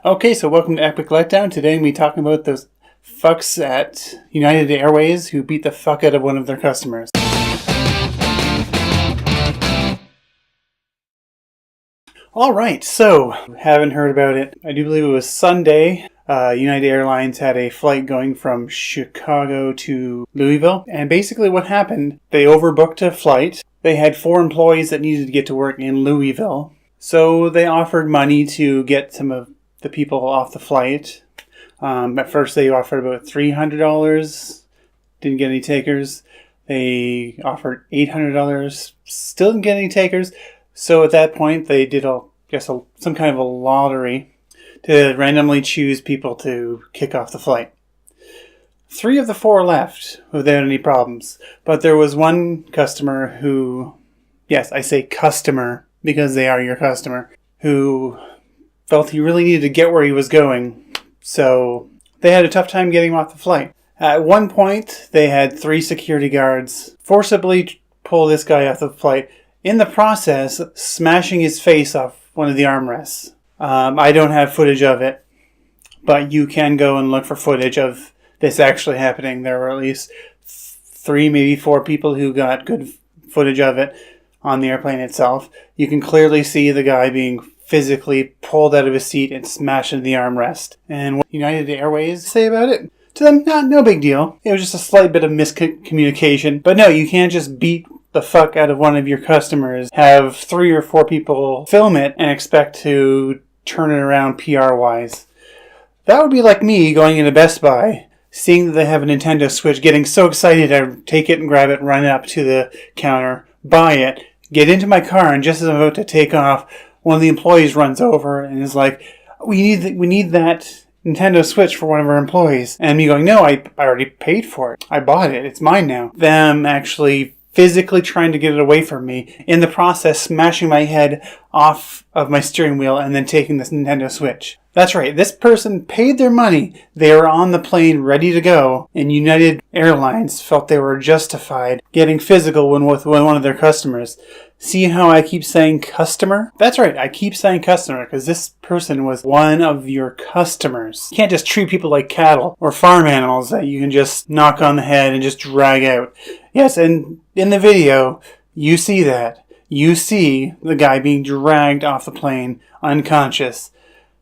Okay, so welcome to Epic-Letdown. Today we're talking about those fucks at United Airways who beat the fuck out of one of their customers. Alright, so, haven't heard about it. I do believe it was Sunday. United Airlines had a flight going from Chicago to Louisville. And basically what happened, they overbooked a flight. They had 4 employees that needed to get to work in Louisville. So they offered money to get some of the people off the flight. At first they offered about $300. Didn't get any takers. They offered $800. Still didn't get any takers. So at that point they did some kind of a lottery to randomly choose people to kick off the flight. 3 of the 4 left without any problems. But there was one customer who, yes, I say customer because they are your customer, who felt he really needed to get where he was going. So they had a tough time getting off the flight. At one point, they had 3 security guards forcibly pull this guy off the flight, in the process smashing his face off one of the armrests. I don't have footage of it, but you can go and look for footage of this actually happening. There were at least 3, maybe 4 people who got good footage of it on the airplane itself. You can clearly see the guy being physically pulled out of his seat and smashed into the armrest. And what United Airways say about it? To them, no big deal. It was just a slight bit of miscommunication. But no, you can't just beat the fuck out of one of your customers, have 3 or 4 people film it, and expect to turn it around PR-wise. That would be like me going into Best Buy, seeing that they have a Nintendo Switch, getting so excited I take it and grab it, run up to the counter, buy it, get into my car, and just as I'm about to take off, one of the employees runs over and is like, we need that Nintendo Switch for one of our employees. And me going, no, I already paid for it. I bought it. It's mine now. Them actually physically trying to get it away from me, in the process smashing my head off of my steering wheel and then taking this Nintendo Switch. That's right, this person paid their money, they were on the plane ready to go, and United Airlines felt they were justified getting physical with one of their customers. See how I keep saying customer? That's right, I keep saying customer because this person was one of your customers. You can't just treat people like cattle or farm animals that you can just knock on the head and just drag out. Yes, and in the video, you see that. You see the guy being dragged off the plane, unconscious.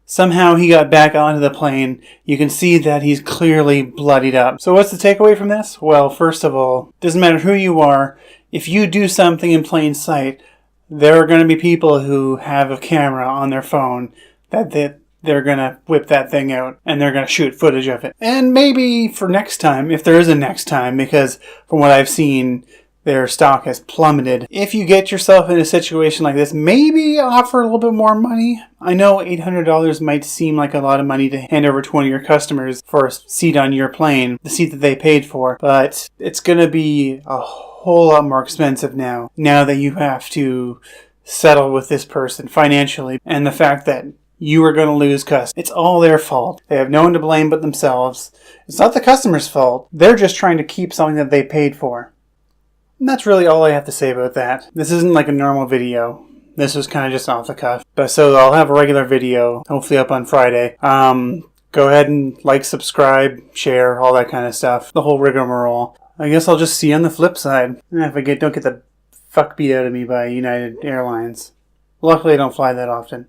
Somehow he got back onto the plane. You can see that he's clearly bloodied up. So what's the takeaway from this? Well, first of all, doesn't matter who you are. If you do something in plain sight, there are going to be people who have a camera on their phone that they're going to whip that thing out and they're going to shoot footage of it. And maybe for next time, if there is a next time, because from what I've seen, their stock has plummeted. If you get yourself in a situation like this, maybe offer a little bit more money. I know $800 might seem like a lot of money to hand over to one of your customers for a seat on your plane, the seat that they paid for, but it's going to be a whole lot more expensive now that you have to settle with this person financially, and the fact that you are going to lose customers. It's all their fault. They have no one to blame but themselves. It's not the customer's fault. They're just trying to keep something that they paid for. And that's really all I have to say about that. This isn't like a normal video. This was kind of just off the cuff. But so I'll have a regular video, hopefully up on Friday. Go ahead and like, subscribe, share, all that kind of stuff. The whole rigmarole. I guess I'll just see you on the flip side. If I don't get the fuck beat out of me by United Airlines. Luckily I don't fly that often.